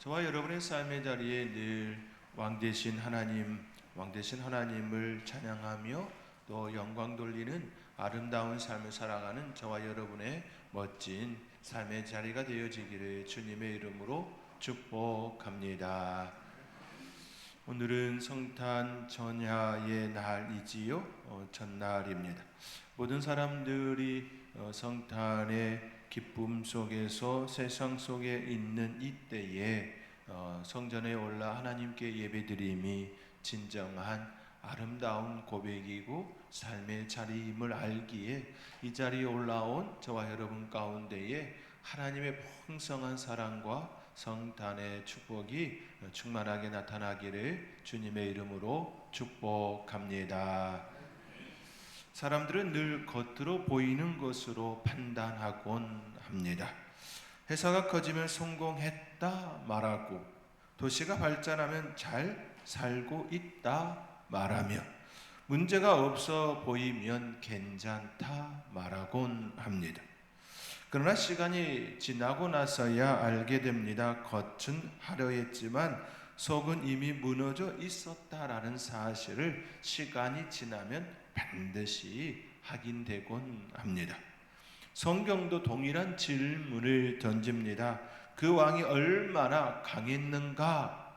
저와 여러분의 삶의 자리에 늘 왕되신 하나님을 찬양하며 또 영광 돌리는 아름다운 삶을 살아가는 저와 여러분의 멋진 삶의 자리가 되어지기를 주님의 이름으로 축복합니다. 오늘은 성탄 전야의 날이지요. 전날입니다. 모든 사람들이 성탄의 기쁨 속에서 세상 속에 있는 이때에 성전에 올라 하나님께 예배드림이 진정한 아름다운 고백이고 삶의 자리임을 알기에 이 자리에 올라온 저와 여러분 가운데에 하나님의 풍성한 사랑과 성탄의 축복이 충만하게 나타나기를 주님의 이름으로 축복합니다. 사람들은 늘 겉으로 보이는 것으로 판단하곤 합니다. 회사가 커지면 성공했다 말하고, 도시가 발전하면 잘 살고 있다 말하며, 문제가 없어 보이면 괜찮다 말하곤 합니다. 그러나 시간이 지나고 나서야 알게 됩니다. 겉은 화려했지만 속은 이미 무너져 있었다라는 사실을 시간이 지나면 반드시 확인되곤 합니다. 성경도 동일한 질문을 던집니다. 그 왕이 얼마나 강했는가?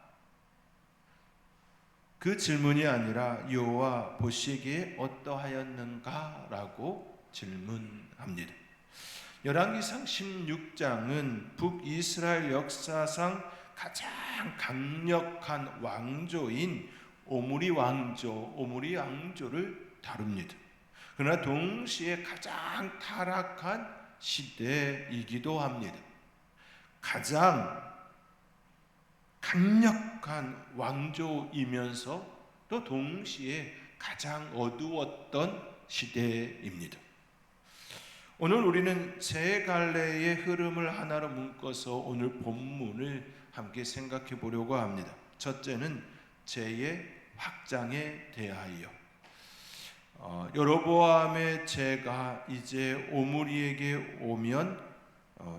그 질문이 아니라 여호와 보시기에 어떠하였는가? 라고 질문합니다. 열왕기상 16장은 북이스라엘 역사상 가장 강력한 왕조인 오므리 왕조를 다룹니다. 그러나 동시에 가장 타락한 시대이기도 합니다. 가장 강력한 왕조이면서 또 동시에 가장 어두웠던 시대입니다. 오늘 우리는 세 갈래의 흐름을 하나로 묶어서 오늘 본문을 함께 생각해 보려고 합니다. 첫째는 죄의 확장에 대하여. 여로보암의 죄가 이제 오므리에게 오면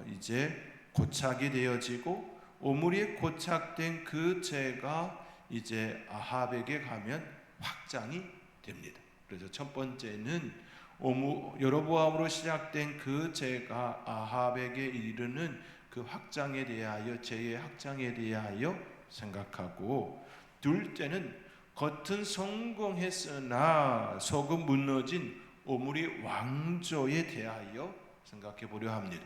이제 고착이 되어지고, 오므리에 고착된 그 죄가 이제 아합에게 가면 확장이 됩니다. 그래서 첫 번째는 여로보암으로 시작된 그 죄가 아합에게 이르는 그 확장에 대하여, 죄의 확장에 대하여 생각하고, 둘째는 겉은 성공했으나 속은 무너진 오므리 왕조에 대하여 생각해 보려 합니다.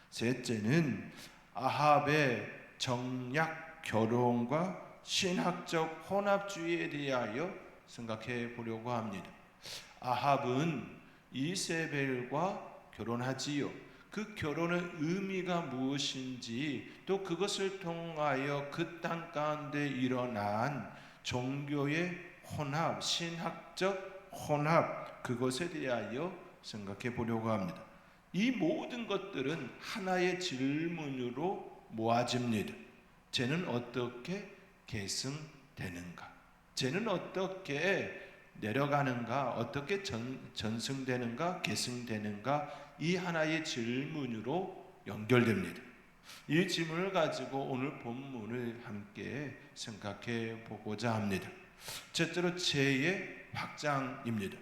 셋째는 아합의 정략 결혼과 신학적 혼합주의에 대하여 생각해 보려고 합니다. 아합은 이세벨과 결혼하지요. 그 결혼의 의미가 무엇인지, 또 그것을 통하여 그 땅 가운데 일어난 종교의 혼합, 신학적 혼합, 그것에 대하여 생각해 보려고 합니다. 이 모든 것들은 하나의 질문으로 모아집니다. 죄는 어떻게 계승되는가? 죄는 어떻게 내려가는가? 어떻게 전승되는가? 계승되는가? 이 하나의 질문으로 연결됩니다. 이 질문을 가지고 오늘 본문을 함께 생각해 보고자 합니다. 첫째로 죄의 확장입니다.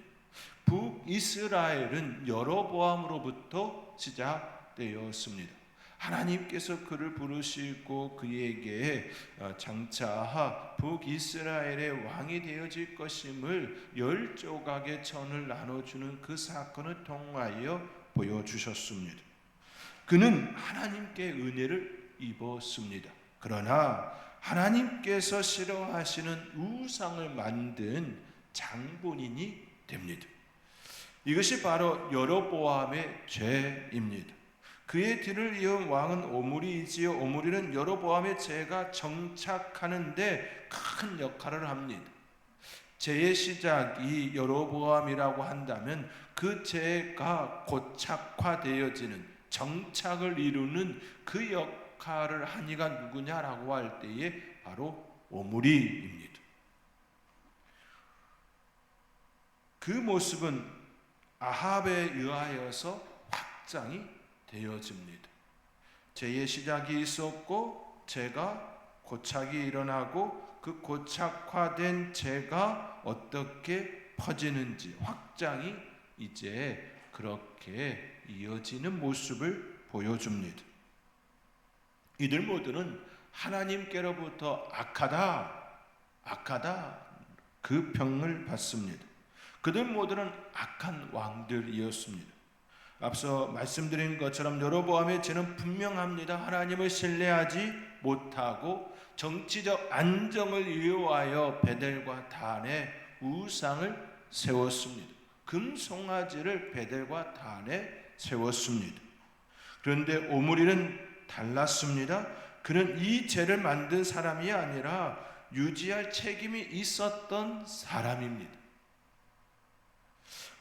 북이스라엘은 여로보암으로부터 시작되었습니다. 하나님께서 그를 부르시고 그에게 장차 북이스라엘의 왕이 되어질 것임을 10조각의 천을 나눠주는 그 사건을 통하여 보여주셨습니다. 그는 하나님께 은혜를 입었습니다. 그러나 하나님께서 싫어하시는 우상을 만든 장본인이 됩니다. 이것이 바로 여로보암의 죄입니다. 그의 뒤를 이은 왕은 오므리이지요. 오므리는 여로보암의 죄가 정착하는데 큰 역할을 합니다. 죄의 시작이 여로보암이라고 한다면 그 죄가 고착화되어지는, 정착을 이루는 그 역할을 한 이가 누구냐라고 할 때에 바로 오므리입니다. 그 모습은 아합에 의하여서 확장이 되어집니다. 죄의 시작이 있었고 죄가 고착이 일어나고 그 고착화된 죄가 어떻게 퍼지는지 확장이 이제 그렇게 이어지는 모습을 보여줍니다. 이들 모두는 하나님께로부터 악하다 그 평을 받습니다. 그들 모두는 악한 왕들이었습니다. 앞서 말씀드린 것처럼 여로보암의 죄는 분명합니다. 하나님을 신뢰하지 못하고 정치적 안정을 위하여 베델과 단에 우상을 세웠습니다. 금송아지를 베델과 단에 세웠습니다. 그런데 오므리는 달랐습니다. 그는 이 죄를 만든 사람이 아니라 유지할 책임이 있었던 사람입니다.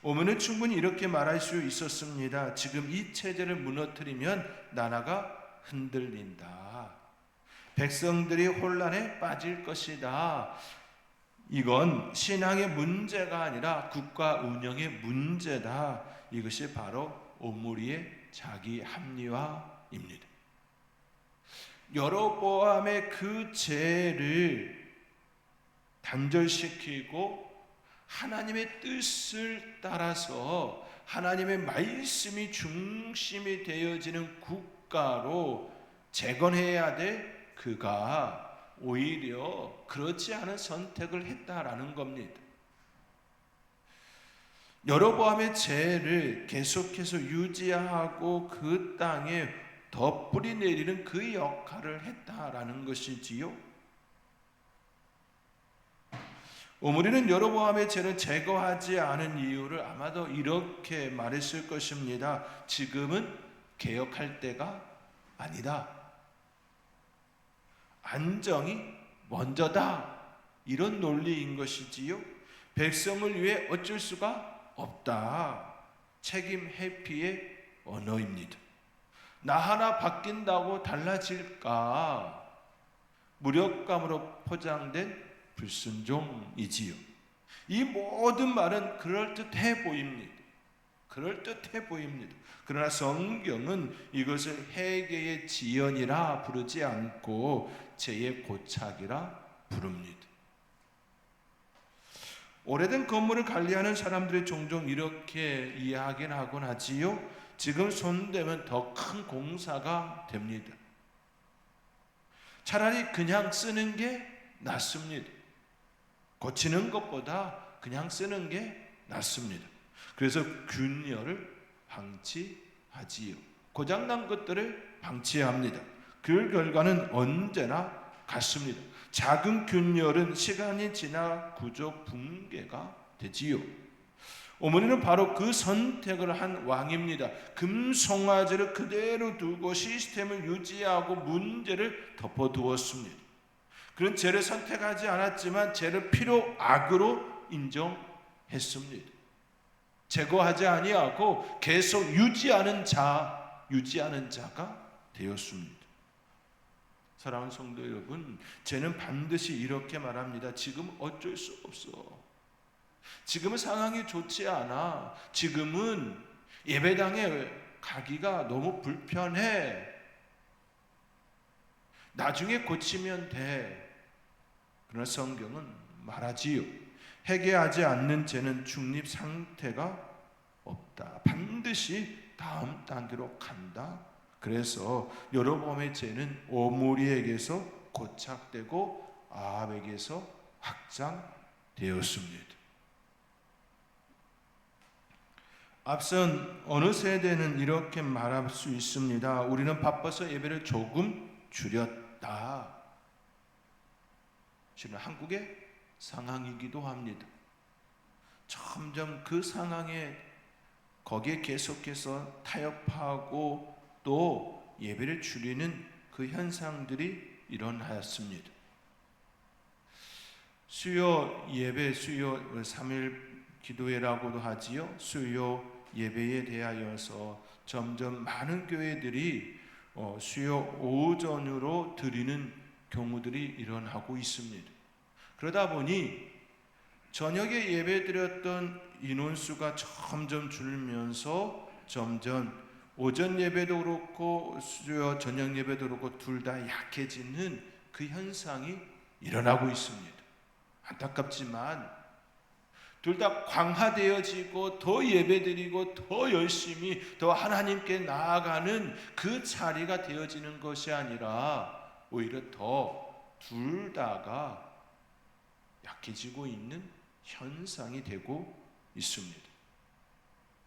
오므리는 충분히 이렇게 말할 수 있었습니다. 지금 이 체제를 무너뜨리면 나라가 흔들린다. 백성들이 혼란에 빠질 것이다. 이건 신앙의 문제가 아니라 국가 운영의 문제다. 이것이 바로 오므리의 자기 합리화입니다. 여로보암의 그 죄를 단절시키고 하나님의 뜻을 따라서 하나님의 말씀이 중심이 되어지는 국가로 재건해야 될 그가 오히려 그렇지 않은 선택을 했다라는 겁니다. 여로보암의 죄를 계속해서 유지하고 그 땅에 더 뿌리 내리는 그 역할을 했다라는 것이지요. 오므리는 여로보암의 죄를 제거하지 않은 이유를 아마도 이렇게 말했을 것입니다. 지금은 개혁할 때가 아니다. 안정이 먼저다. 이런 논리인 것이지요. 백성을 위해 어쩔 수가 없다. 책임 회피의 언어입니다. 나 하나 바뀐다고 달라질까? 무력감으로 포장된 불순종이지요. 이 모든 말은 그럴듯해 보입니다. 그럴듯해 보입니다. 그러나 성경은 이것을 회개의 지연이라 부르지 않고 죄의 고착이라 부릅니다. 오래된 건물을 관리하는 사람들이 종종 이렇게 이야기를 하곤 하지요. 지금 손대면 더 큰 공사가 됩니다. 차라리 그냥 쓰는 게 낫습니다. 고치는 것보다 그냥 쓰는 게 낫습니다. 그래서 균열을 방치하지요. 고장난 것들을 방치합니다. 그 결과는 언제나 같습니다. 작은 균열은 시간이 지나 구조 붕괴가 되지요. 오므리는 바로 그 선택을 한 왕입니다. 금송아지를 그대로 두고 시스템을 유지하고 문제를 덮어두었습니다. 그런 죄를 선택하지 않았지만 죄를 필요악으로 인정했습니다. 제거하지 아니하고 계속 유지하는 자가 되었습니다. 사랑하는 성도 여러분, 죄는 반드시 이렇게 말합니다. 지금 어쩔 수 없어. 지금은 상황이 좋지 않아. 지금은 예배당에 가기가 너무 불편해. 나중에 고치면 돼. 그러나 성경은 말하지요. 회개하지 않는 죄는 중립 상태가 없다. 반드시 다음 단계로 간다. 그래서 여로보암의 죄는 오므리에게서 고착되고 아합에게서 확장되었습니다. 앞선 어느 세대는 이렇게 말할 수 있습니다. 우리는 바빠서 예배를 조금 줄였다. 지금 한국의 상황이기도 합니다. 점점 그 상황에 거기에 계속해서 타협하고 또 예배를 줄이는 그 현상들이 일어났습니다. 수요 예배, 수요 3일 기도회라고도 하지요. 수요 예배에 대하여서 점점 많은 교회들이 수요 오전으로 드리는 경우들이 일어나고 있습니다. 그러다 보니 저녁에 예배 드렸던 인원수가 점점 줄면서 점점 오전 예배도 그렇고 수요 저녁 예배도 그렇고 둘 다 약해지는 그 현상이 일어나고 있습니다. 안타깝지만 둘 다 광화되어지고 더 예배드리고 더 열심히 더 하나님께 나아가는 그 자리가 되어지는 것이 아니라 오히려 더 둘 다가 약해지고 있는 현상이 되고 있습니다.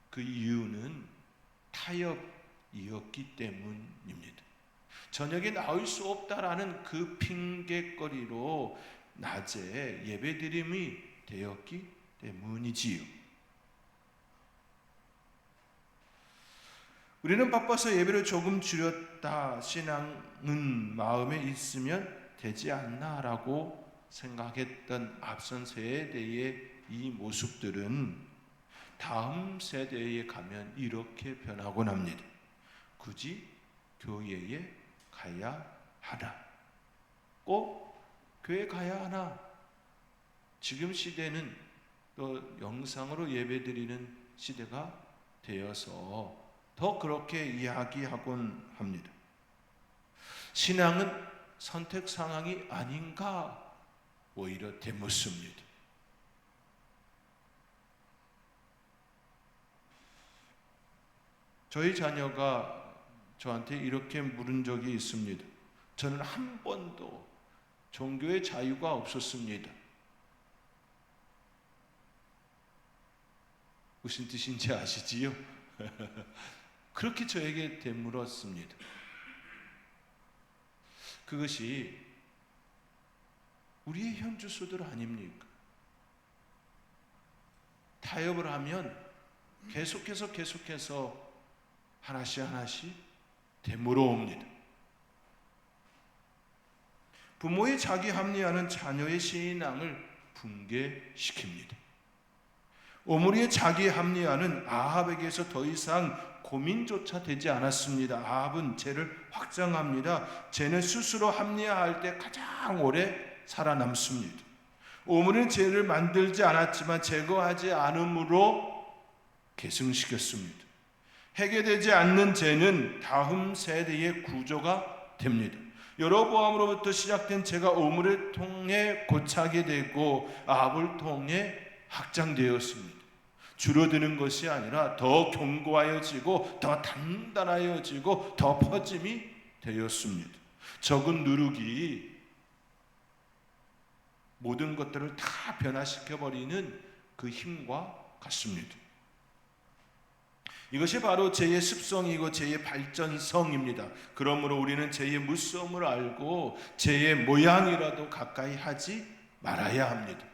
그 이유는 타협이었기 때문입니다. 저녁에 나올 수 없다라는 그 핑계거리로 낮에 예배드림이 되었기 때문이지요. 우리는 바빠서 예배를 조금 줄였다 신앙은 마음에 있으면 되지 않나라고 생각했던 앞선 세대의 이 모습들은 다음 세대에 가면 이렇게 변하곤 합니다. 굳이 교회에 가야 하나? 꼭 교회 가야 하나? 지금 시대는 또 영상으로 예배드리는 시대가 되어서 더 그렇게 이야기하곤 합니다. 신앙은 선택 상황이 아닌가 오히려 되묻습니다. 저희 자녀가 저한테 이렇게 물은 적이 있습니다. 저는 한 번도 종교의 자유가 없었습니다. 무슨 뜻인지 아시지요? 그렇게 저에게 되물었습니다. 그것이 우리의 현주소들 아닙니까? 타협을 하면 계속해서 하나씩 되물어 옵니다. 부모의 자기 합리화는 자녀의 신앙을 붕괴시킵니다. 오므리의 자기 합리화는 아합에게서 더 이상 고민조차 되지 않았습니다. 아합은 죄를 확정합니다. 죄는 스스로 합리화할 때 가장 오래 살아남습니다. 오므리는 죄를 만들지 않았지만 제거하지 않음으로 계승시켰습니다. 해결되지 않는 죄는 다음 세대의 구조가 됩니다. 여로보암으로부터 시작된 죄가 오므리를 통해 고차게 되고 아합을 통해 확장되었습니다. 줄어드는 것이 아니라 더 견고하여지고 더 단단하여지고 더 퍼짐이 되었습니다. 적은 누룩이 모든 것들을 다 변화시켜버리는 그 힘과 같습니다. 이것이 바로 죄의 습성이고 죄의 발전성입니다. 그러므로 우리는 죄의 무서움을 알고 죄의 모양이라도 가까이 하지 말아야 합니다.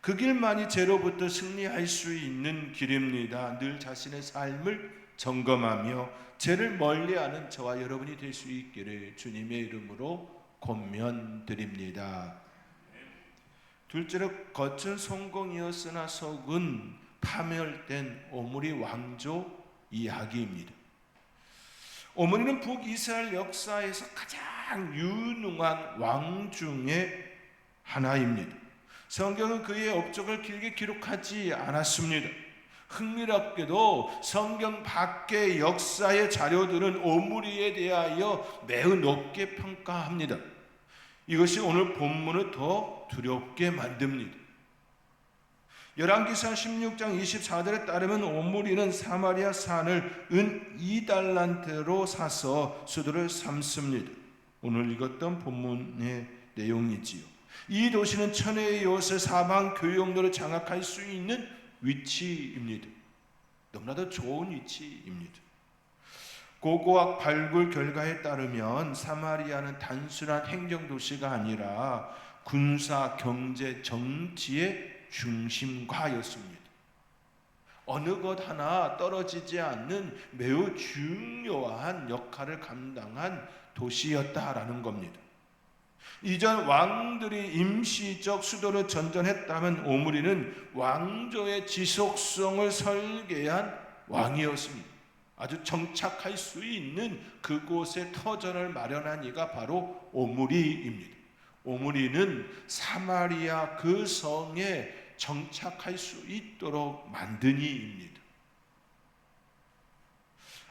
그 길만이 죄로부터 승리할 수 있는 길입니다. 늘 자신의 삶을 점검하며 죄를 멀리하는 저와 여러분이 될 수 있기를 주님의 이름으로 권면드립니다. 둘째로 겉은 성공이었으나 속은 파멸된 오므리 왕조 이야기입니다. 오므리는 북이스라엘 역사에서 가장 유능한 왕 중에 하나입니다. 성경은 그의 업적을 길게 기록하지 않았습니다. 흥미롭게도 성경 밖의 역사의 자료들은 오므리에 대하여 매우 높게 평가합니다. 이것이 오늘 본문을 더 두렵게 만듭니다. 열왕기상 16장 24절에 따르면 오므리는 사마리아 산을 은 2달란트로 사서 수도를 삼습니다. 오늘 읽었던 본문의 내용이지요. 이 도시는 천혜의 요새 사방 교역로를 장악할 수 있는 위치입니다. 너무나도 좋은 위치입니다. 고고학 발굴 결과에 따르면 사마리아는 단순한 행정도시가 아니라 군사, 경제, 정치의 중심가였습니다. 어느 것 하나 떨어지지 않는 매우 중요한 역할을 감당한 도시였다라는 겁니다. 이전 왕들이 임시적 수도를 전전했다면 오므리는 왕조의 지속성을 설계한 왕이었습니다. 아주 정착할 수 있는 그곳에 터전을 마련한 이가 바로 오므리입니다. 오므리는 사마리아 그 성에 정착할 수 있도록 만든 이입니다.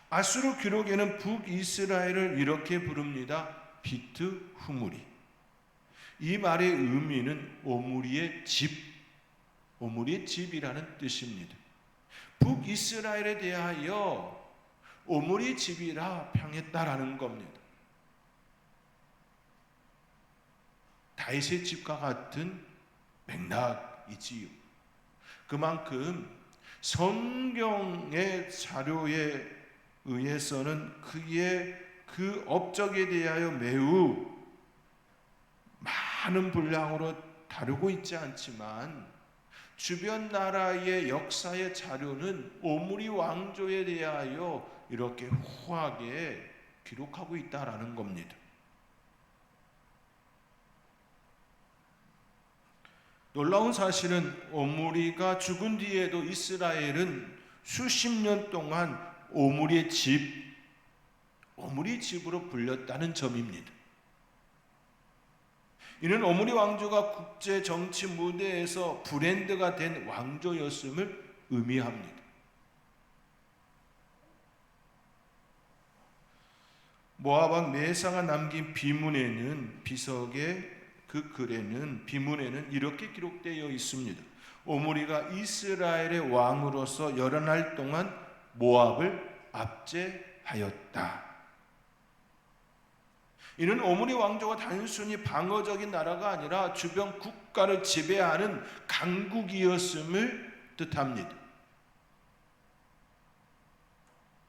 아수르 기록에는 북이스라엘을 이렇게 부릅니다. 비트 후무리. 이 말의 의미는 오므리의 집, 오므리의 집이라는 뜻입니다. 북이스라엘에 대하여 오므리 집이라 평했다라는 겁니다. 다윗의 집과 같은 맥락이지요. 그만큼 성경의 자료에 의해서는 그의 그 업적에 대하여 매우 많은 분량으로 다루고 있지 않지만 주변 나라의 역사의 자료는 오므리 왕조에 대하여 이렇게 후하게 기록하고 있다라는 겁니다. 놀라운 사실은 오므리가 죽은 뒤에도 이스라엘은 수십 년 동안 오므리의 집, 오므리 집으로 불렸다는 점입니다. 이는 오므리 왕조가 국제 정치 무대에서 브랜드가 된 왕조였음을 의미합니다. 모압 왕 메사가 남긴 비문에는 비석의 그 글에는 비문에는 이렇게 기록되어 있습니다. 오므리가 이스라엘의 왕으로서 여러 날 동안 모압을 압제하였다. 이는 오므리 왕조가 단순히 방어적인 나라가 아니라 주변 국가를 지배하는 강국이었음을 뜻합니다.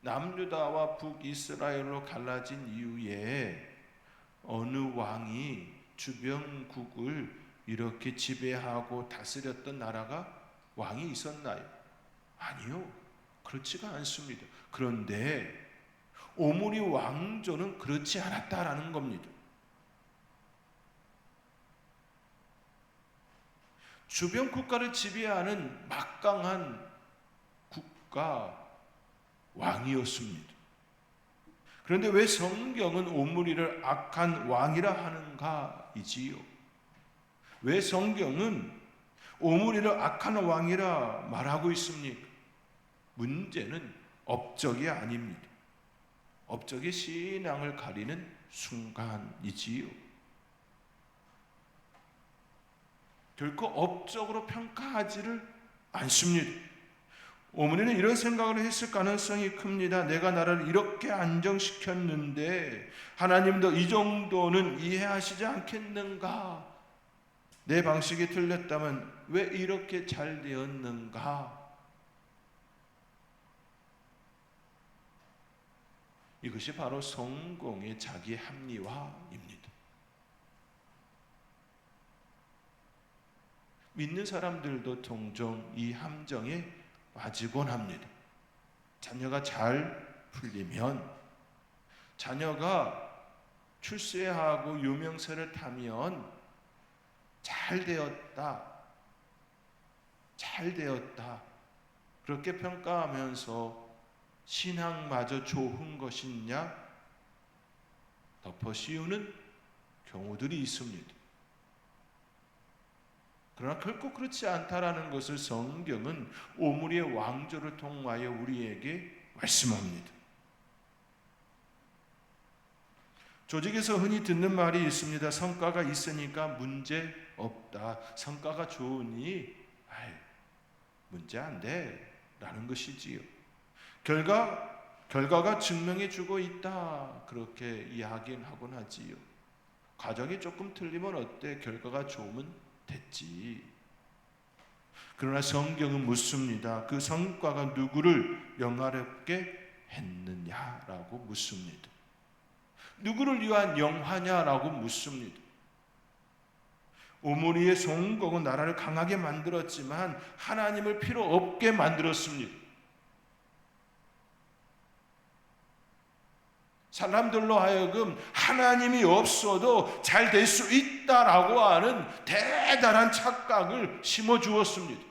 남유다와 북이스라엘로 갈라진 이후에 어느 왕이 주변국을 이렇게 지배하고 다스렸던 나라가 왕이 있었나요? 아니요, 그렇지가 않습니다. 그런데 오므리 왕조는 그렇지 않았다라는 겁니다. 주변 국가를 지배하는 막강한 국가 왕이었습니다. 그런데 왜 성경은 오므리를 악한 왕이라 하는가이지요? 왜 성경은 오므리를 악한 왕이라 말하고 있습니까? 문제는 업적이 아닙니다. 업적이 신앙을 가리는 순간이지요. 결코 업적으로 평가하지를 않습니다. 오므리는 이런 생각을 했을 가능성이 큽니다. 내가 나라를 이렇게 안정시켰는데 하나님도 이 정도는 이해하시지 않겠는가? 내 방식이 틀렸다면 왜 이렇게 잘 되었는가? 이것이 바로 성공의 자기 합리화입니다. 믿는 사람들도 종종 이 함정에 빠지곤 합니다. 자녀가 잘 풀리면, 자녀가 출세하고 유명세를 타면 잘 되었다, 잘 되었다 그렇게 평가하면서 신앙마저 좋은 것이냐 덮어 씌우는 경우들이 있습니다. 그러나 결코 그렇지 않다라는 것을 성경은 오므리의 왕조를 통하여 우리에게 말씀합니다. 조직에서 흔히 듣는 말이 있습니다. 성과가 있으니까 문제 없다. 성과가 좋으니 문제 안 돼 라는 것이지요. 결과가 증명해 주고 있다 그렇게 이야기하곤 하지요. 과정이 조금 틀리면 어때? 결과가 좋으면 됐지. 그러나 성경은 묻습니다. 그 성과가 누구를 영화롭게 했느냐라고 묻습니다. 누구를 위한 영화냐라고 묻습니다. 오므리의 성공은 나라를 강하게 만들었지만 하나님을 필요 없게 만들었습니다. 사람들로 하여금 하나님이 없어도 잘 될 수 있다라고 하는 대단한 착각을 심어주었습니다.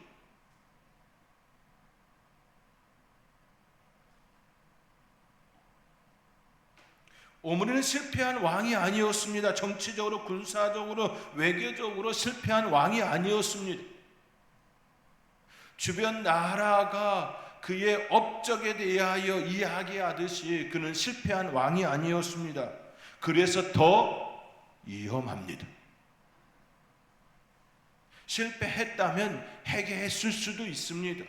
오므리는 실패한 왕이 아니었습니다. 정치적으로, 군사적으로, 외교적으로 실패한 왕이 아니었습니다. 주변 나라가 그의 업적에 대하여 이야기하듯이 그는 실패한 왕이 아니었습니다. 그래서 더 위험합니다. 실패했다면 회개했을 수도 있습니다.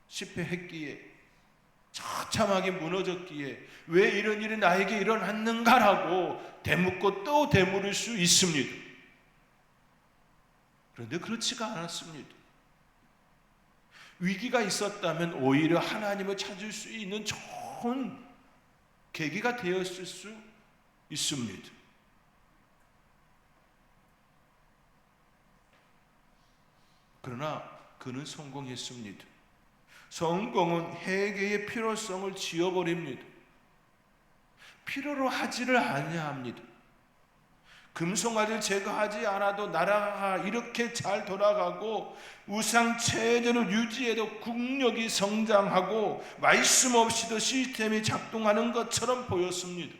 실패했기에, 처참하게 무너졌기에 왜 이런 일이 나에게 일어났는가라고 되묻고 또 되물을 수 있습니다. 그런데 그렇지가 않았습니다. 위기가 있었다면 오히려 하나님을 찾을 수 있는 좋은 계기가 되었을 수 있습니다. 그러나 그는 성공했습니다. 성공은 회개의 필요성을 지워버립니다. 필요로 하지를 아니합니다. 금송아지를 제거하지 않아도 나라가 이렇게 잘 돌아가고 우상 체제를 유지해도 국력이 성장하고 말씀 없이도 시스템이 작동하는 것처럼 보였습니다.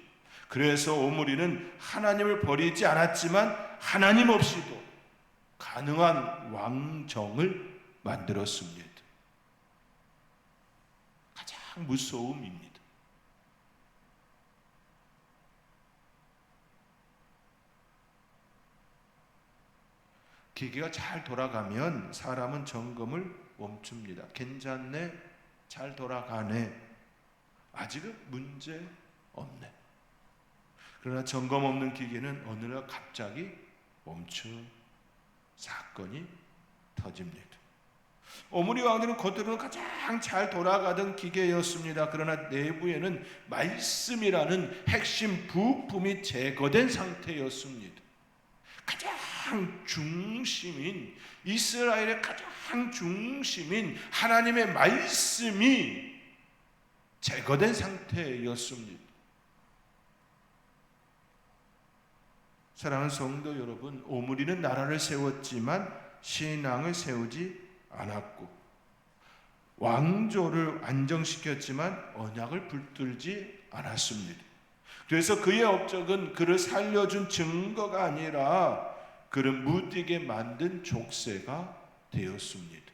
그래서 오므리는 하나님을 버리지 않았지만 하나님 없이도 가능한 왕정을 만들었습니다. 가장 무서움입니다. 기계가 잘 돌아가면 사람은 점검을 멈춥니다. 괜찮네, 잘 돌아가네, 아직은 문제 없네. 그러나 점검 없는 기계는 어느 날 갑자기 멈춰 사건이 터집니다. 오므리 왕조는 겉으로는 가장 잘 돌아가던 기계였습니다. 그러나 내부에는 말씀이라는 핵심 부품이 제거된 상태였습니다. 가장 중심인, 이스라엘의 가장 중심인 하나님의 말씀이 제거된 상태였습니다. 사랑하는 성도 여러분, 오므리는 나라를 세웠지만 신앙을 세우지 않았고, 왕조를 안정시켰지만 언약을 붙들지 않았습니다. 그래서 그의 업적은 그를 살려준 증거가 아니라 그를 무디게 만든 족쇄가 되었습니다.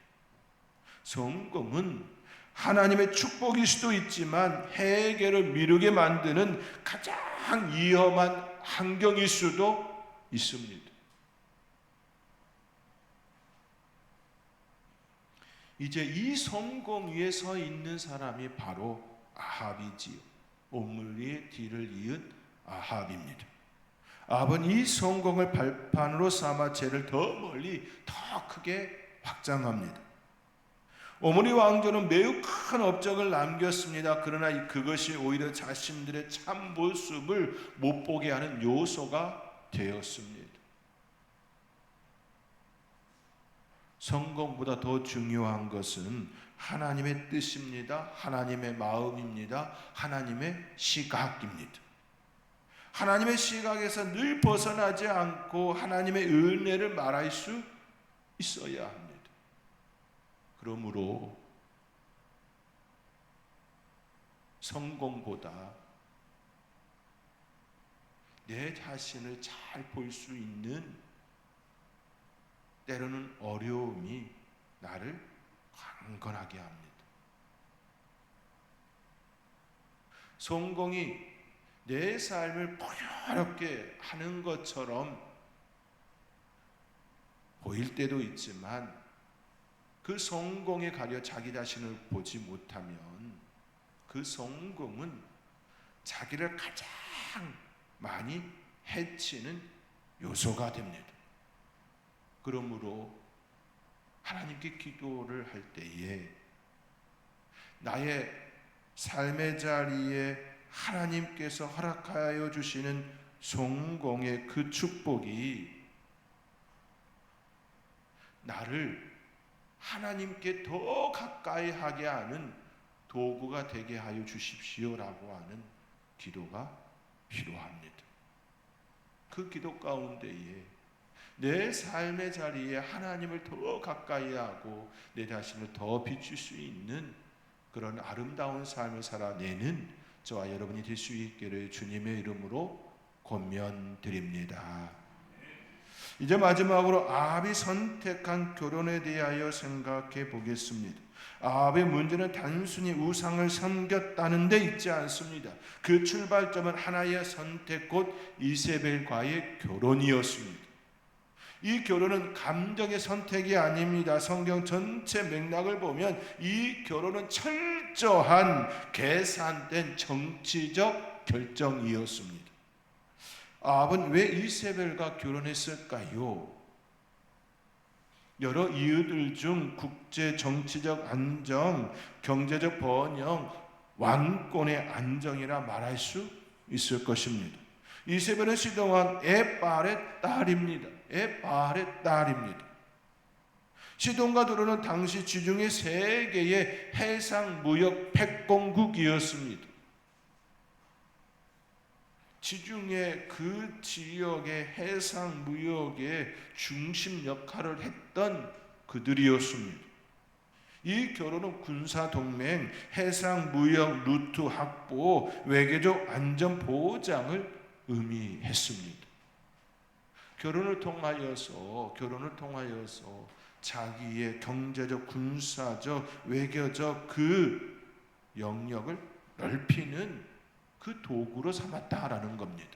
성공은 하나님의 축복일 수도 있지만 회개를 미루게 만드는 가장 위험한 환경일 수도 있습니다. 이제 이 성공 위에 서 있는 사람이 바로 아합이지요. 오므리의 뒤를 이은 아합입니다. 아합은 이 성공을 발판으로 삼아 죄를 더 멀리 더 크게 확장합니다. 오므리 왕조는 매우 큰 업적을 남겼습니다. 그러나 그것이 오히려 자신들의 참 모습을 못 보게 하는 요소가 되었습니다. 성공보다 더 중요한 것은 하나님의 뜻입니다. 하나님의 마음입니다. 하나님의 시각입니다. 하나님의 시각에서 늘 벗어나지 않고 하나님의 은혜를 말할 수 있어야 합니다. 그러므로 성공보다 내 자신을 잘 볼 수 있는 때로는 어려움이 나를 강건하게 합니다. 성공이 내 삶을 풍요롭게 하는 것처럼 보일 때도 있지만 그 성공에 가려 자기 자신을 보지 못하면 그 성공은 자기를 가장 많이 해치는 요소가 됩니다. 그러므로 하나님께 기도를 할 때에 나의 삶의 자리에 하나님께서 허락하여 주시는 성공의 그 축복이 나를 하나님께 더 가까이 하게 하는 도구가 되게 하여 주십시오라고 하는 기도가 필요합니다. 그 기도 가운데에 내 삶의 자리에 하나님을 더 가까이 하고 내 자신을 더 비출 수 있는 그런 아름다운 삶을 살아내는 저와 여러분이 될 수 있기를 주님의 이름으로 권면드립니다. 이제 마지막으로 아합이 선택한 결혼에 대하여 생각해 보겠습니다. 아합의 문제는 단순히 우상을 섬겼다는 데 있지 않습니다. 그 출발점은 하나의 선택 곧 이세벨과의 결혼이었습니다. 이 결혼은 감정의 선택이 아닙니다. 성경 전체 맥락을 보면 이 결혼은 철저한 계산된 정치적 결정이었습니다. 아합은 왜 이세벨과 결혼했을까요? 여러 이유들 중 국제 정치적 안정, 경제적 번영, 왕권의 안정이라 말할 수 있을 것입니다. 이세벨은 시동왕 에발의 딸입니다. 에발의 딸입니다. 시돈과 두로는 당시 지중해 세 개의 해상 무역 패권국이었습니다. 지중해 그 지역의 해상 무역의 중심 역할을 했던 그들이었습니다. 이 결혼은 군사 동맹, 해상 무역 루트 확보, 외교적 안전 보장을 의미했습니다. 결혼을 통하여서 자기의 경제적, 군사적, 외교적 그 영역을 넓히는 그 도구로 삼았다라는 겁니다.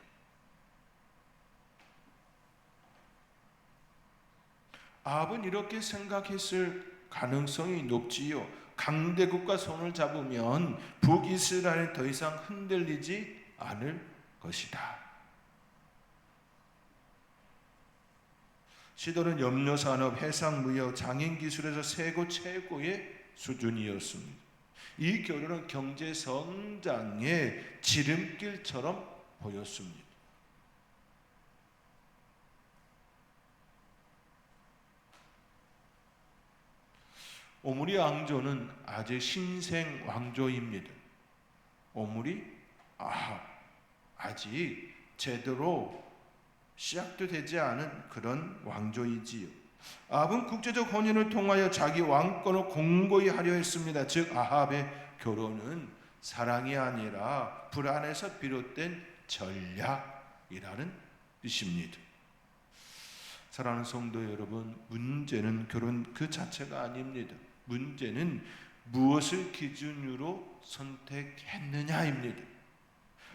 아합은 이렇게 생각했을 가능성이 높지요. 강대국과 손을 잡으면 북이스라엘은 더 이상 흔들리지 않을 것이다. 시돈은 염료산업, 해상무역, 장인기술에서 세계 최고의 수준이었습니다. 이 결혼은 경제 성장의 지름길처럼 보였습니다. 오므리 왕조는 아직 신생 왕조입니다. 오므리 아직 제대로 시작도 되지 않은 그런 왕조이지요. 아합은 국제적 혼인을 통하여 자기 왕권을 공고히 하려 했습니다. 즉 아합의 결혼은 사랑이 아니라 불안에서 비롯된 전략이라는 뜻입니다. 사랑하는 성도 여러분, 문제는 결혼 그 자체가 아닙니다. 문제는 무엇을 기준으로 선택했느냐입니다.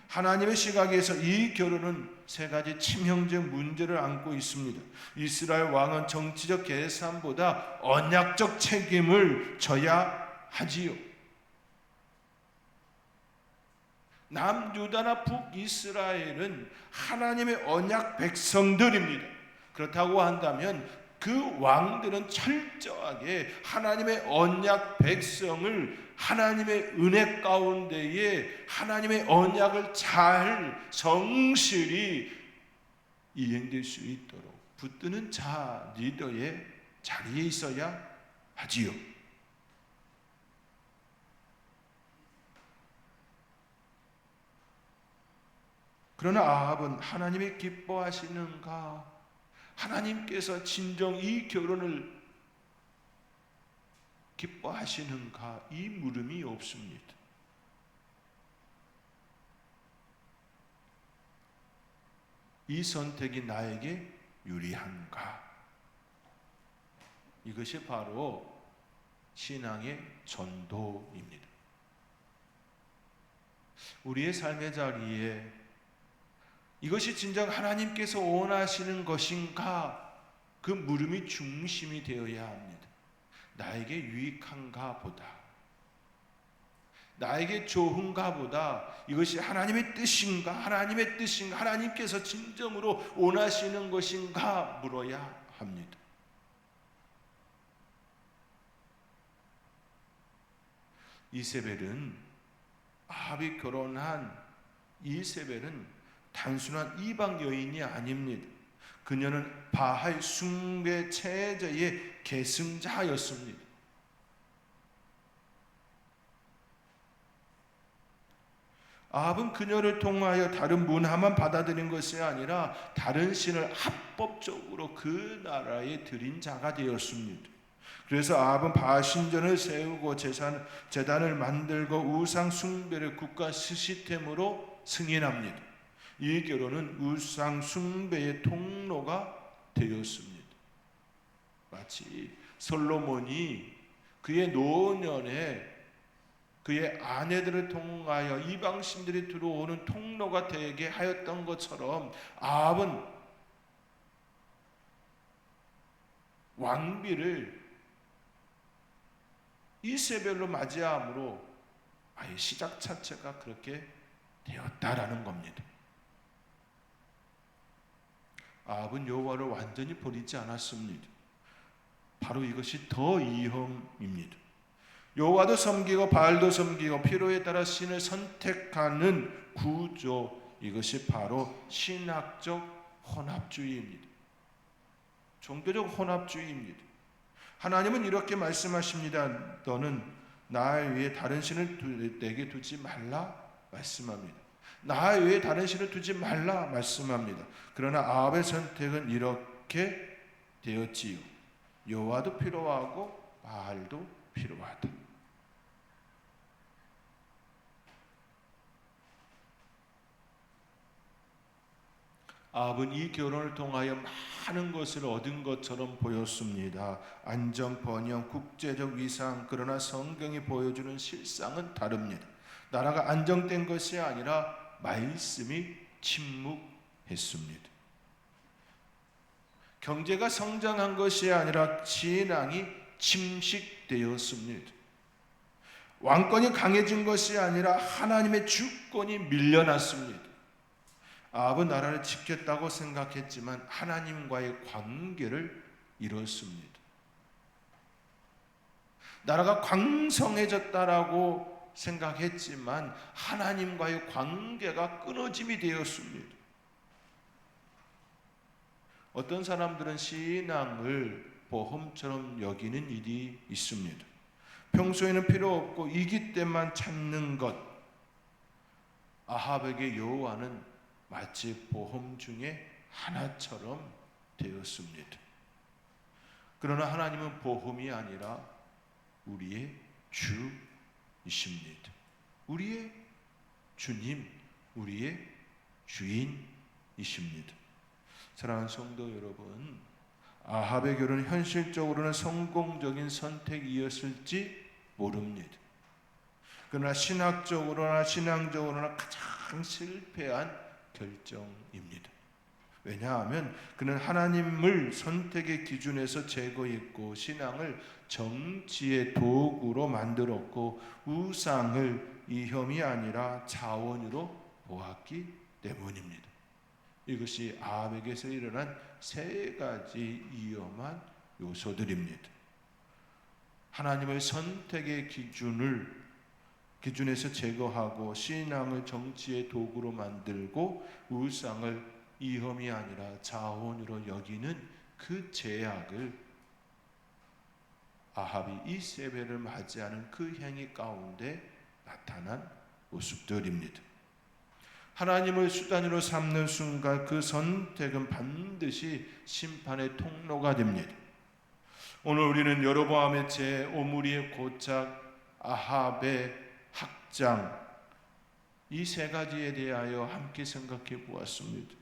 하나님의 시각에서 이 결혼은 세 가지 치명적 문제를 안고 있습니다. 이스라엘 왕은 정치적 계산보다 언약적 책임을 져야 하지요. 남유다나 북이스라엘은 하나님의 언약 백성들입니다. 그렇다고 한다면 그 왕들은 철저하게 하나님의 언약 백성을 하나님의 은혜 가운데에 하나님의 언약을 잘 성실히 이행될 수 있도록 붙드는 자 리더의 자리에 있어야 하지요. 그러나 아합은 하나님이 기뻐하시는가? 하나님께서 진정 이 결혼을 기뻐하시는가? 이 물음이 없습니다. 이 선택이 나에게 유리한가? 이것이 바로 신앙의 전도입니다. 우리의 삶의 자리에 이것이 진정 하나님께서 원하시는 것인가? 그 물음이 중심이 되어야 합니다. 나에게 유익한가 보다, 나에게 좋은가 보다, 이것이 하나님의 뜻인가? 하나님께서 진정으로 원하시는 것인가? 물어야 합니다. 이세벨은, 아합이 결혼한 이세벨은 단순한 이방 여인이 아닙니다. 그녀는 바알 숭배 체제의 계승자였습니다. 아합은 그녀를 통하여 다른 문화만 받아들인 것이 아니라 다른 신을 합법적으로 그 나라에 들인 자가 되었습니다. 그래서 아합은 바알 신전을 세우고 제단을 만들고 우상 숭배를 국가 시스템으로 승인합니다. 이 결혼은 우상 숭배의 통로가 되었습니다. 마치 솔로몬이 그의 노년에 그의 아내들을 통하여 이방신들이 들어오는 통로가 되게 하였던 것처럼 아합은 왕비를 이세벨로 맞이함으로 아예 시작 자체가 그렇게 되었다라는 겁니다. 아합은 여호와를 완전히 버리지 않았습니다. 바로 이것이 더 위험입니다. 여호와도 섬기고 바알도 섬기고 필요에 따라 신을 선택하는 구조, 이것이 바로 신학적 혼합주의입니다. 종교적 혼합주의입니다. 하나님은 이렇게 말씀하십니다. 너는 나 외에 다른 신을 내게 두지 말라 말씀합니다. 나 외에 다른 신을 두지 말라 말씀합니다. 그러나 아합의 선택은 이렇게 되었지요. 여호와도 필요하고 바알도 필요하다. 아합은 이 결혼을 통하여 많은 것을 얻은 것처럼 보였습니다. 안정, 번영, 국제적 위상. 그러나 성경이 보여주는 실상은 다릅니다. 나라가 안정된 것이 아니라 말씀이 침묵했습니다. 경제가 성장한 것이 아니라 신앙이 침식되었습니다. 왕권이 강해진 것이 아니라 하나님의 주권이 밀려났습니다. 아합은 나라를 지켰다고 생각했지만 하나님과의 관계를 잃었습니다. 나라가 강성해졌다라고 생각했지만 하나님과의 관계가 끊어짐이 되었습니다. 어떤 사람들은 신앙을 보험처럼 여기는 일이 있습니다. 평소에는 필요 없고 이기 때만 찾는 것. 아합에게 여호와는 마치 보험 중에 하나처럼 되었습니다. 그러나 하나님은 보험이 아니라 우리의 주이십니다. 우리의 주님, 우리의 주인이십니다. 사랑하는 성도 여러분, 아합의 결혼은 현실적으로는 성공적인 선택이었을지 모릅니다. 그러나 신학적으로나 신앙적으로나 가장 실패한 결정입니다. 왜냐하면 그는 하나님을 선택의 기준에서 제거했고 신앙을 정치의 도구로 만들었고 우상을 이혐이 아니라 자원으로 보았기 때문입니다. 이것이 아합에게서 일어난 세 가지 위험한 요소들입니다. 하나님의 선택의 기준에서 제거하고 신앙을 정치의 도구로 만들고 우상을 이혐이 아니라 자원으로 여기는 그 죄악을 아합이 이세벨을 맞이하는 그 행위 가운데 나타난 모습들입니다. 하나님을 수단으로 삼는 순간 그 선택은 반드시 심판의 통로가 됩니다. 오늘 우리는 여로보암의 죄, 오므리의 고착, 아합의 학장, 이 세 가지에 대하여 함께 생각해 보았습니다.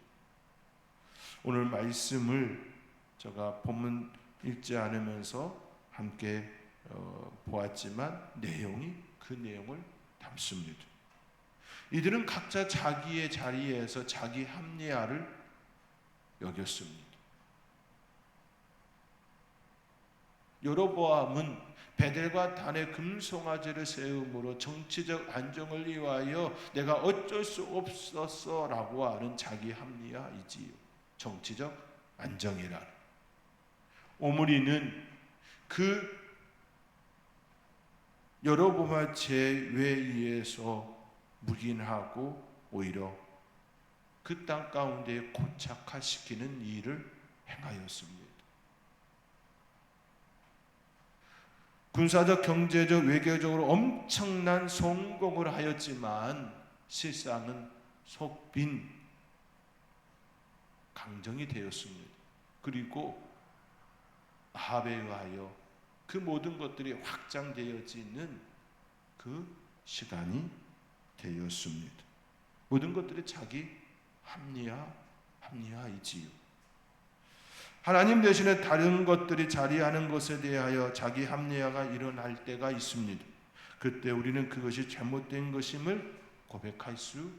오늘 말씀을 제가 본문 읽지 않으면서 함께 보았지만 내용이 그 내용을 담습니다. 이들은 각자 자기의 자리에서 자기 합리화를 여겼습니다. 여로보암은 베델과 단의 금송아지를 세움으로 정치적 안정을 위하여 내가 어쩔 수 없었어라고 하는 자기 합리화이지요. 정치적 안정이라. 오므리는 그 여로보암의 죄에 의해서 묵인하고 오히려 그 땅 가운데 고착화시키는 일을 행하였습니다. 군사적, 경제적, 외교적으로 엄청난 성공을 하였지만 실상은 속빈 강정이 되었습니다. 그리고 아합에 의하여 그 모든 것들이 확장되어지는 그 시간이 되었습니다. 모든 것들이 자기 합리화이지요. 하나님 대신에 다른 것들이 자리하는 것에 대하여 자기 합리화가 일어날 때가 있습니다. 그때 우리는 그것이 잘못된 것임을 고백할 수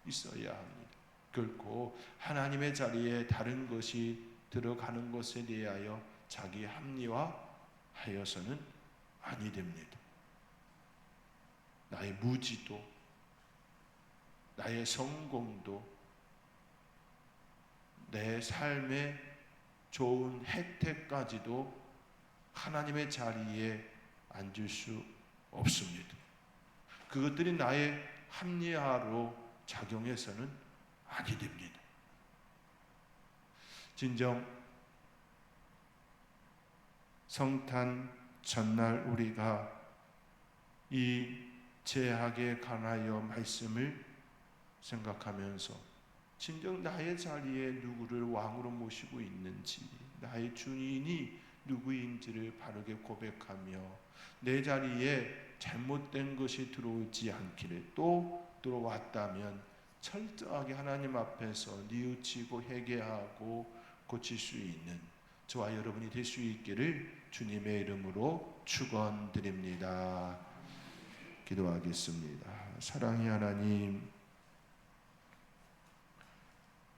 있어야 합니다. 결코 하나님의 자리에 다른 것이 들어가는 것에 대하여 자기 합리화하여서는 아니 됩니다. 나의 무지도, 나의 성공도, 내 삶의 좋은 혜택까지도 하나님의 자리에 앉을 수 없습니다. 그것들이 나의 합리화로 작용해서는 아니 됩니다. 진정 성탄 전날 우리가 이 제약에 관하여 말씀을 생각하면서 진정 나의 자리에 누구를 왕으로 모시고 있는지, 나의 주인이 누구인지를 바르게 고백하며 내 자리에 잘못된 것이 들어오지 않기를, 또 들어왔다면 철저하게 하나님 앞에서 뉘우치고 회개하고 고칠 수 있는 저와 여러분이 될 수 있기를 주님의 이름으로 축원드립니다. 기도하겠습니다. 사랑의 하나님,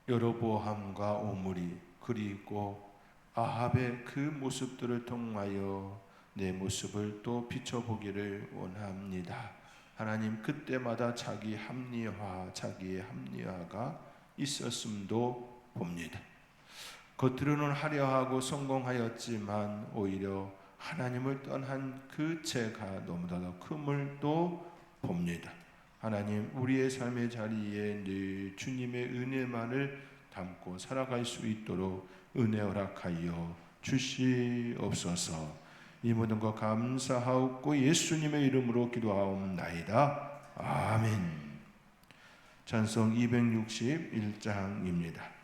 여로보암과 오므리 그리고 아합의 그 모습들을 통하여 내 모습을 또 비춰보기를 원합니다. 하나님, 그때마다 자기의 합리화가 있었음도 봅니다. 겉으로는 화려하고 성공하였지만 오히려 하나님을 떠난 그 죄가 너무나도 큼을 또 봅니다. 하나님, 우리의 삶의 자리에 늘 주님의 은혜만을 담고 살아갈 수 있도록 은혜 허락하여 주시옵소서. 이 모든 것 감사하옵고 예수님의 이름으로 기도하옵나이다. 아멘. 찬송 261장입니다.